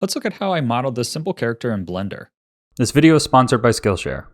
Let's look at how I modeled this simple character in Blender. This video is sponsored by Skillshare.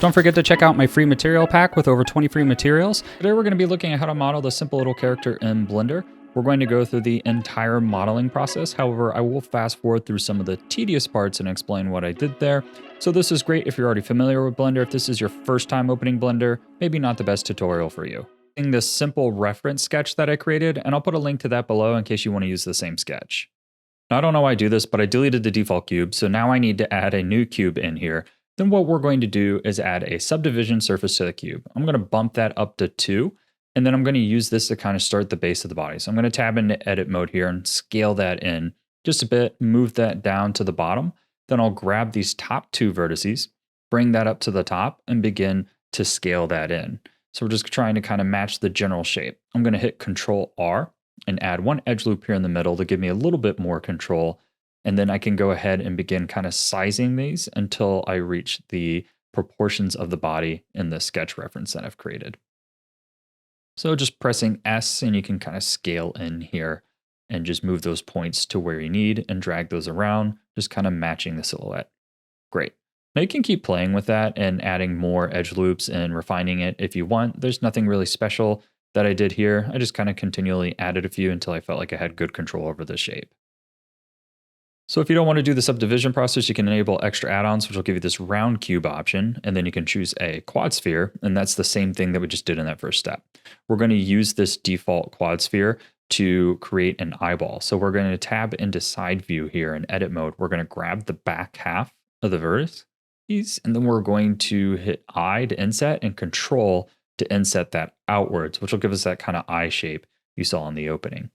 Don't forget to check out my free material pack with over 20 free materials. Today we're going to be looking at how to model this simple little character in Blender. We're going to go through the entire modeling process. However, I will fast forward through some of the tedious parts and explain what I did there. So this is great if you're already familiar with Blender. If this is your first time opening Blender, maybe not the best tutorial for you. This simple reference sketch that I created, and I'll put a link to that below in case you want to use the same sketch. Now, I don't know why I do this, but I deleted the default cube, so now I need to add a new cube in here. Then what we're going to do is add a subdivision surface to the cube. I'm going to bump that up to 2, and then I'm going to use this to kind of start the base of the body. So I'm going to tab into edit mode here and scale that in just a bit, move that down to the bottom. Then I'll grab these top 2 vertices, bring that up to the top, and begin to scale that in. So we're just trying to kind of match the general shape. I'm going to hit Control R and add one edge loop here in the middle to give me a little bit more control. And then I can go ahead and begin kind of sizing these until I reach the proportions of the body in the sketch reference that I've created. So just pressing S and you can kind of scale in here and just move those points to where you need and drag those around, just kind of matching the silhouette. Great. Now you can keep playing with that and adding more edge loops and refining it if you want. There's nothing really special that I did here. I just kind of continually added a few until I felt like I had good control over the shape. So if you don't want to do the subdivision process, you can enable extra add-ons, which will give you this round cube option, and then you can choose a quad sphere, and that's the same thing that we just did in that first step. We're going to use this default quad sphere to create an eyeball. So we're going to tab into side view here in edit mode. We're going to grab the back half of the vertex, and then we're going to hit I to inset and Control to inset that outwards, which will give us that kind of eye shape you saw in the opening.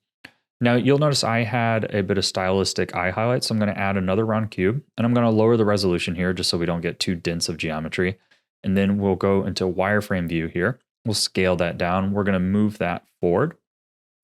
Now you'll notice I had a bit of stylistic eye highlights, so I'm going to add another round cube, and I'm going to lower the resolution here just so we don't get too dense of geometry. And then we'll go into wireframe view here. We'll scale that down. We're going to move that forward,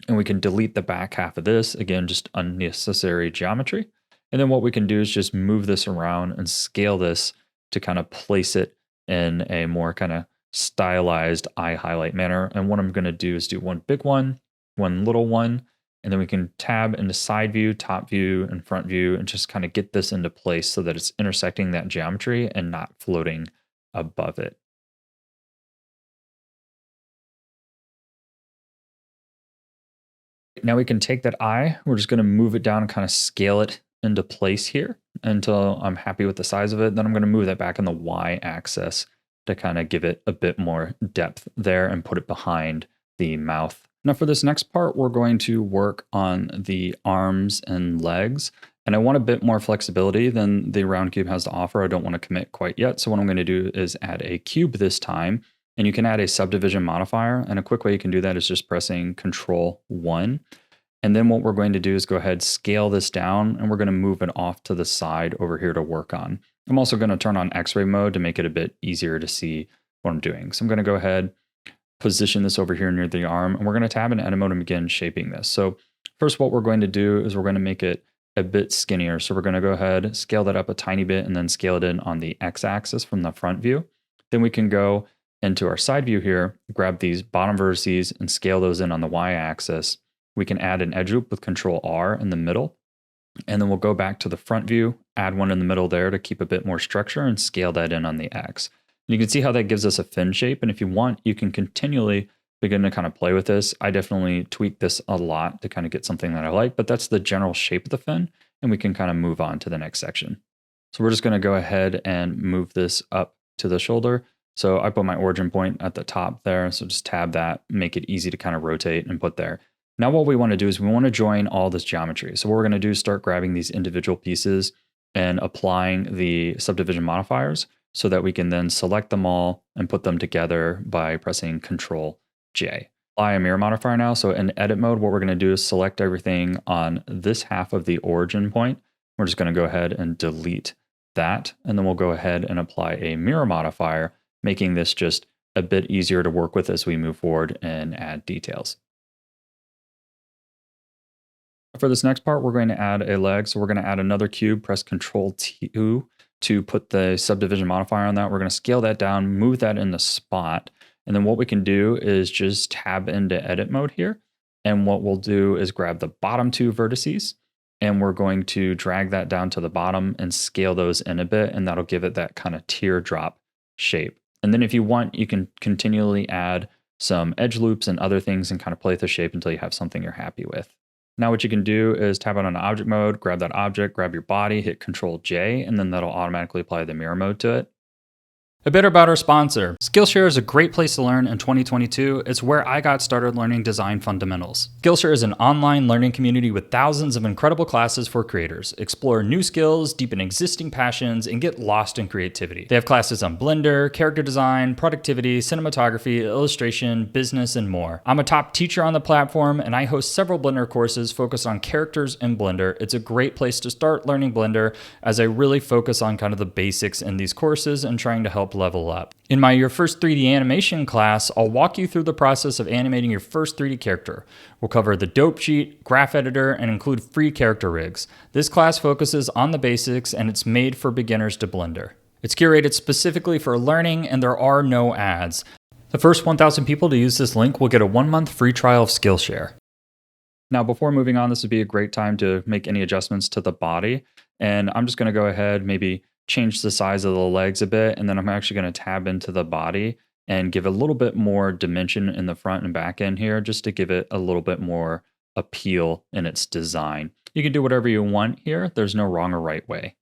and we can delete the back half of this. Again, just unnecessary geometry. And then what we can do is just move this around and scale this to kind of place it in a more kind of stylized eye highlight manner. And what I'm going to do is do one big one, one little one, and then we can tab into side view, top view, and front view, and just kind of get this into place so that it's intersecting that geometry and not floating above it. Now we can take that eye, we're just going to move it down and kind of scale it into place here until I'm happy with the size of it. Then I'm going to move that back in the Y axis to kind of give it a bit more depth there and put it behind the mouth. Now for this next part, we're going to work on the arms and legs. And I want a bit more flexibility than the round cube has to offer. I don't want to commit quite yet. So what I'm going to do is add a cube this time. And you can add a subdivision modifier. And a quick way you can do that is just pressing Control 1. And then what we're going to do is go ahead, scale this down, and we're going to move it off to the side over here to work on. I'm also going to turn on X-ray mode to make it a bit easier to see what I'm doing. So I'm going to go ahead, position this over here near the arm, and we're going to tab in edit mode and begin shaping this. So first what we're going to do is we're going to make it a bit skinnier. So we're going to go ahead, scale that up a tiny bit, and then scale it in on the X-axis from the front view. Then we can go into our side view here, grab these bottom vertices and scale those in on the Y-axis. We can add an edge loop with Control R in the middle, and then we'll go back to the front view, add one in the middle there to keep a bit more structure and scale that in on the X. And you can see how that gives us a fin shape, and if you want, you can continually begin to kind of play with this. I definitely tweak this a lot to kind of get something that I like, but that's the general shape of the fin, and we can kind of move on to the next section. So we're just going to go ahead and move this up to the shoulder. So I put my origin point at the top there, so just tab that, make it easy to kind of rotate and put there. Now what we want to do is we want to join all this geometry. So what we're going to do is start grabbing these individual pieces and applying the subdivision modifiers so that we can then select them all and put them together by pressing Control J. Apply a mirror modifier now. So in edit mode, what we're going to do is select everything on this half of the origin point. We're just going to go ahead and delete that. And then we'll go ahead and apply a mirror modifier, making this just a bit easier to work with as we move forward and add details. For this next part, we're going to add a leg. So we're going to add another cube, press Control 2 to put the subdivision modifier on that. We're going to scale that down, move that in the spot. And then what we can do is just tab into edit mode here And what we'll do is grab the bottom two vertices and we're going to drag that down to the bottom and scale those in a bit. And that'll give it that kind of teardrop shape. And then if you want, you can continually add some edge loops and other things and kind of play with the shape until you have something you're happy with. Now what you can do is tap out on object mode, grab that object, grab your body, hit Control J, and then that'll automatically apply the mirror mode to it. A bit about our sponsor. Skillshare is a great place to learn in 2022. It's where I got started learning design fundamentals. Skillshare is an online learning community with thousands of incredible classes for creators. Explore new skills, deepen existing passions, and get lost in creativity. They have classes on Blender, character design, productivity, cinematography, illustration, business, and more. I'm a top teacher on the platform, and I host several Blender courses focused on characters in Blender. It's a great place to start learning Blender, as I really focus on kind of the basics in these courses and trying to help level up. In my Your First 3D Animation class, I'll walk you through the process of animating your first 3D character. We'll cover the dope sheet, graph editor, and include free character rigs. This class focuses on the basics and it's made for beginners to Blender. It's curated specifically for learning and there are no ads. The first 1,000 people to use this link will get a 1-month free trial of Skillshare. Now, before moving on, this would be a great time to make any adjustments to the body. And I'm just going to go ahead, maybe change the size of the legs a bit, and then I'm actually going to tab into the body and give a little bit more dimension in the front and back end here, just to give it a little bit more appeal in its design. You can do whatever you want here. There's no wrong or right way.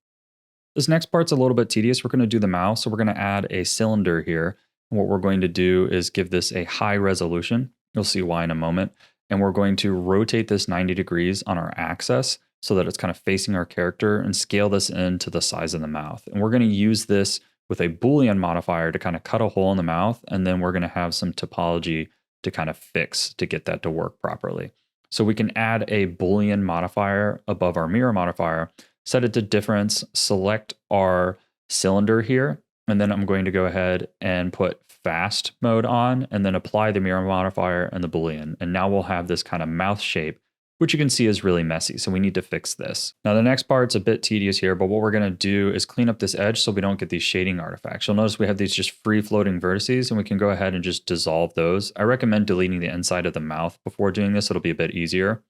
This next part's a little bit tedious. We're going to do the mouse, so we're going to add a cylinder here. And what we're going to do is give this a high resolution. You'll see why in a moment. And we're going to rotate this 90 degrees on our axis so that it's kind of facing our character and scale this into the size of the mouth. And we're going to use this with a Boolean modifier to kind of cut a hole in the mouth. And then we're going to have some topology to kind of fix to get that to work properly. So we can add a Boolean modifier above our mirror modifier, set it to difference, select our cylinder here. And then I'm going to go ahead and put fast mode on and then apply the mirror modifier and the Boolean. And now we'll have this kind of mouth shape, which you can see is really messy. So we need to fix this. Now the next part's a bit tedious here, but what we're gonna do is clean up this edge so we don't get these shading artifacts. You'll notice we have these just free floating vertices and we can go ahead and just dissolve those. I recommend deleting the inside of the mouth before doing this. It'll be a bit easier.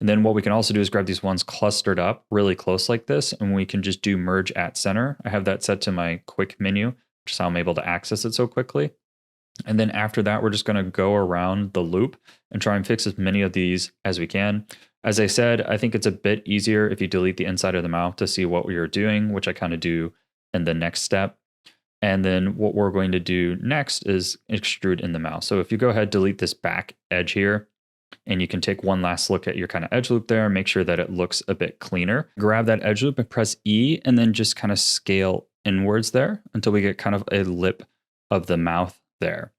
And then what we can also do is grab these ones clustered up really close like this, and we can just do merge at center. I have that set to my quick menu, which is how I'm able to access it so quickly. And then after that, we're just going to go around the loop and try and fix as many of these as we can. As I said, I think it's a bit easier if you delete the inside of the mouth to see what you're doing, which I kind of do in the next step. And then what we're going to do next is extrude in the mouth. So if you go ahead, delete this back edge here, and you can take one last look at your kind of edge loop there, make sure that it looks a bit cleaner. Grab that edge loop and press E, and then just kind of scale inwards there until we get kind of a lip of the mouth there.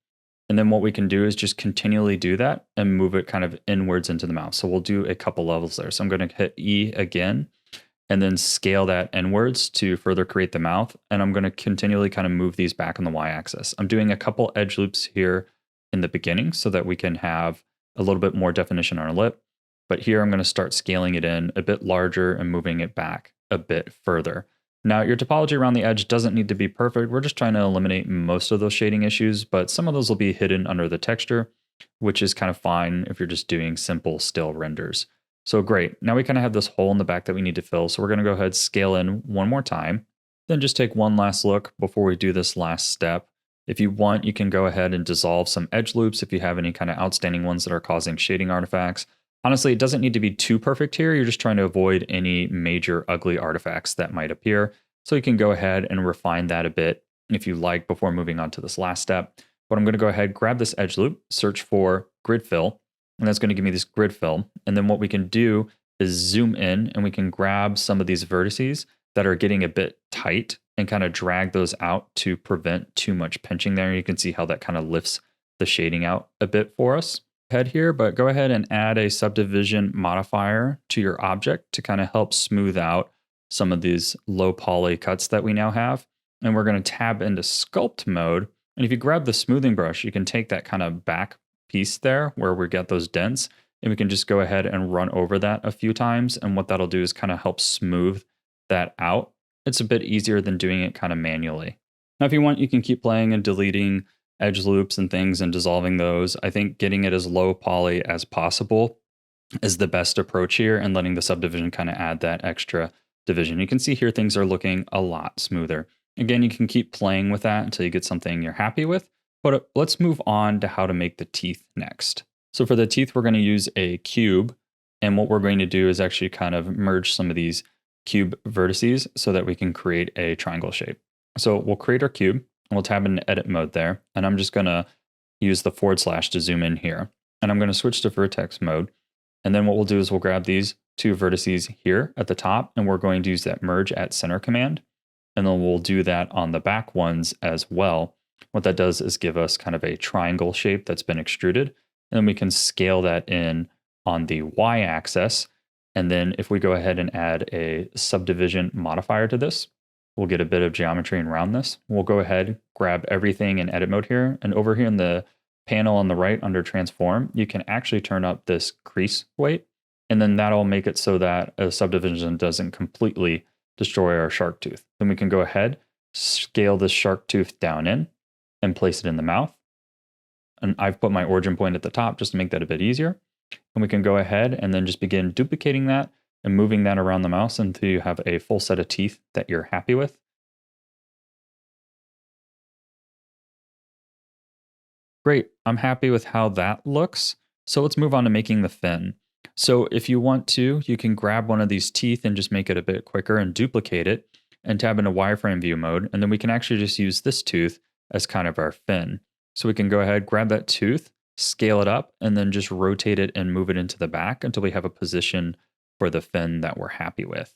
And then what we can do is just continually do that and move it kind of inwards into the mouth. So we'll do a couple levels there. So I'm going to hit E again and then scale that inwards to further create the mouth. And I'm going to continually kind of move these back on the Y-axis. I'm doing a couple edge loops here in the beginning so that we can have a little bit more definition on our lip. But here I'm going to start scaling it in a bit larger and moving it back a bit further. Now, your topology around the edge doesn't need to be perfect. We're just trying to eliminate most of those shading issues, but some of those will be hidden under the texture, which is kind of fine if you're just doing simple still renders. So great. Now we kind of have this hole in the back that we need to fill. So we're going to go ahead, scale in one more time, then just take one last look before we do this last step. If you want, you can go ahead and dissolve some edge loops if you have any kind of outstanding ones that are causing shading artifacts. Honestly, it doesn't need to be too perfect here. You're just trying to avoid any major ugly artifacts that might appear. So you can go ahead and refine that a bit if you like before moving on to this last step. But I'm going to go ahead, grab this edge loop, search for grid fill, and that's going to give me this grid fill. And then what we can do is zoom in and we can grab some of these vertices that are getting a bit tight and kind of drag those out to prevent too much pinching there. You can see how that kind of lifts the shading out a bit for us. Head here, but go ahead and add a subdivision modifier to your object to kind of help smooth out some of these low poly cuts that we now have. And we're going to tab into sculpt mode. And if you grab the smoothing brush, you can take that kind of back piece there where we get those dents, and we can just go ahead and run over that a few times. And what that'll do is kind of help smooth that out. It's a bit easier than doing it kind of manually. Now, if you want, you can keep playing and deleting edge loops and things and dissolving those. I think getting it as low poly as possible is the best approach here, and letting the subdivision kind of add that extra division. You can see here things are looking a lot smoother. Again, you can keep playing with that until you get something you're happy with, but let's move on to how to make the teeth next. So for the teeth, we're going to use a cube, and what we're going to do is actually kind of merge some of these cube vertices so that we can create a triangle shape. So we'll create our cube, and we'll tab into edit mode there, and I'm just going to use the / to zoom in here, and I'm going to switch to vertex mode. And then what we'll do is we'll grab these two vertices here at the top, and we're going to use that merge at center command. And then we'll do that on the back ones as well. What that does is give us kind of a triangle shape that's been extruded. And then we can scale that in on the Y axis. And then if we go ahead and add a subdivision modifier to this, we'll get a bit of geometry around this. We'll go ahead, grab everything in edit mode here. And over here in the panel on the right under transform, you can actually turn up this crease weight, and then that'll make it so that a subdivision doesn't completely destroy our shark tooth. Then we can go ahead, scale this shark tooth down in and place it in the mouth. And I've put my origin point at the top just to make that a bit easier. And we can go ahead and then just begin duplicating that and moving that around the mouse until you have a full set of teeth that you're happy with. Great, I'm happy with how that looks. So let's move on to making the fin. So if you want to, you can grab one of these teeth and just make it a bit quicker and duplicate it and tab into wireframe view mode. And then we can actually just use this tooth as kind of our fin. So we can go ahead, grab that tooth, scale it up, and then just rotate it and move it into the back until we have a position for the fin that we're happy with.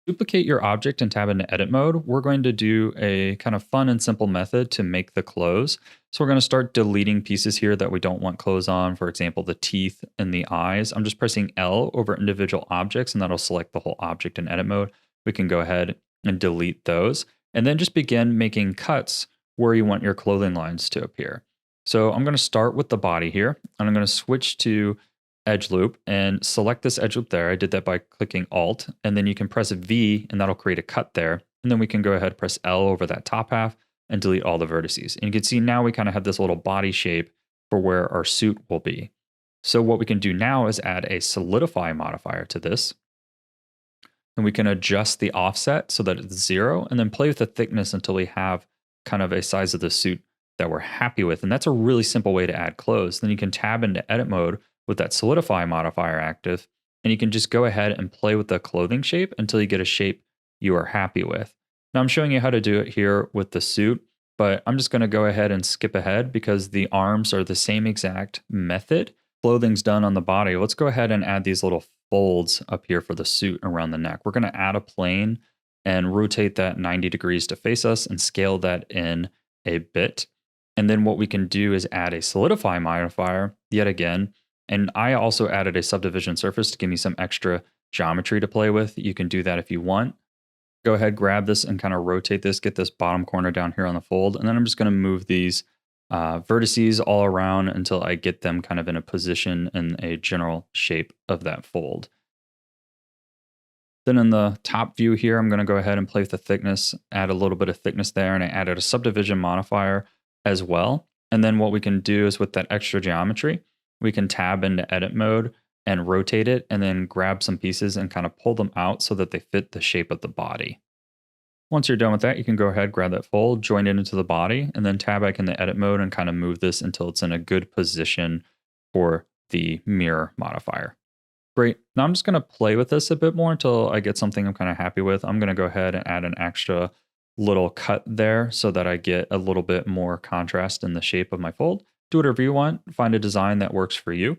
Duplicate your object and tab into edit mode. We're going to do a kind of fun and simple method to make the clothes. So we're going to start deleting pieces here that we don't want clothes on. For example, the teeth and the eyes. I'm just pressing L over individual objects, and that'll select the whole object in edit mode. We can go ahead and delete those, and then just begin making cuts where you want your clothing lines to appear. So I'm going to start with the body here, and I'm going to switch to edge loop and select this edge loop there. I did that by clicking Alt, and then you can press V and that'll create a cut there. And then we can go ahead, press L over that top half and delete all the vertices. And you can see now we kind of have this little body shape for where our suit will be. So what we can do now is add a solidify modifier to this. And we can adjust the offset so that it's 0, and then play with the thickness until we have kind of a size of the suit that we're happy with. And that's a really simple way to add clothes. Then you can tab into edit mode with that solidify modifier active, and you can just go ahead and play with the clothing shape until you get a shape you are happy with. Now I'm showing you how to do it here with the suit, but I'm just going to go ahead and skip ahead because the arms are the same exact method. Clothing's done on the body. Let's go ahead and add these little folds up here for the suit around the neck. We're going to add a plane and rotate that 90 degrees to face us and scale that in a bit. And then what we can do is add a solidify modifier yet again. And I also added a subdivision surface to give me some extra geometry to play with. You can do that if you want. Go ahead, grab this and kind of rotate this, get this bottom corner down here on the fold. And then I'm just going to move these vertices all around until I get them kind of in a position in a general shape of that fold. Then in the top view here, I'm going to go ahead and play with the thickness, add a little bit of thickness there, and I added a subdivision modifier as well. And then what we can do is with that extra geometry, we can tab into edit mode and rotate it and then grab some pieces and kind of pull them out so that they fit the shape of the body. Once you're done with that, you can go ahead, grab that fold, join it into the body, and then tab back into edit mode and kind of move this until it's in a good position for the mirror modifier. Great. Now I'm just going to play with this a bit more until I get something I'm kind of happy with. I'm going to go ahead and add an extra little cut there so that I get a little bit more contrast in the shape of my fold. Do whatever you want, find a design that works for you.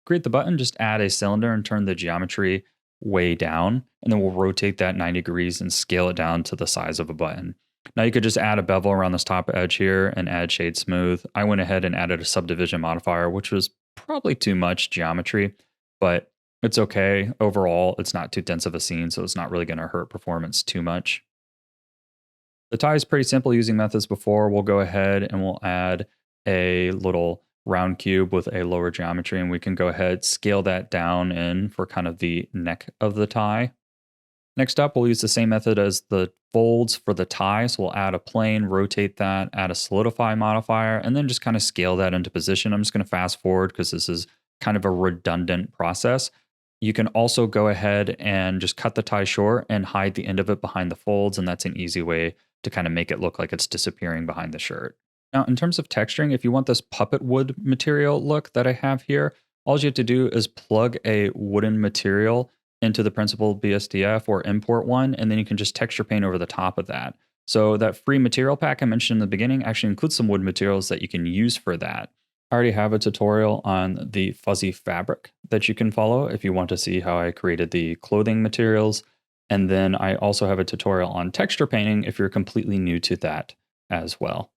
Create the button, just add a cylinder and turn the geometry way down, and then we'll rotate that 90 degrees and scale it down to the size of a button. Now you could just add a bevel around this top edge here and add shade smooth. I went ahead and added a subdivision modifier, which was probably too much geometry, but it's okay. Overall, it's not too dense of a scene, so it's not really going to hurt performance too much. The tie is pretty simple using methods before. We'll go ahead and we'll add a little round cube with a lower geometry, and we can go ahead, scale that down in for kind of the neck of the tie. Next up, we'll use the same method as the folds for the tie. So we'll add a plane, rotate that, add a solidify modifier, and then just kind of scale that into position. I'm just going to fast forward because this is kind of a redundant process. You can also go ahead and just cut the tie short and hide the end of it behind the folds. And that's an easy way to kind of make it look like it's disappearing behind the shirt. Now, in terms of texturing, if you want this puppet wood material look that I have here, all you have to do is plug a wooden material into the principal BSDF or import one, and then you can just texture paint over the top of that. So that free material pack I mentioned in the beginning actually includes some wood materials that you can use for that. I already have a tutorial on the fuzzy fabric that you can follow if you want to see how I created the clothing materials. And then I also have a tutorial on texture painting if you're completely new to that as well.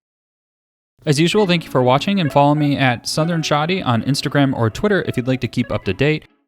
As usual, thank you for watching, and follow me at Southern Shoddy on Instagram or Twitter if you'd like to keep up to date.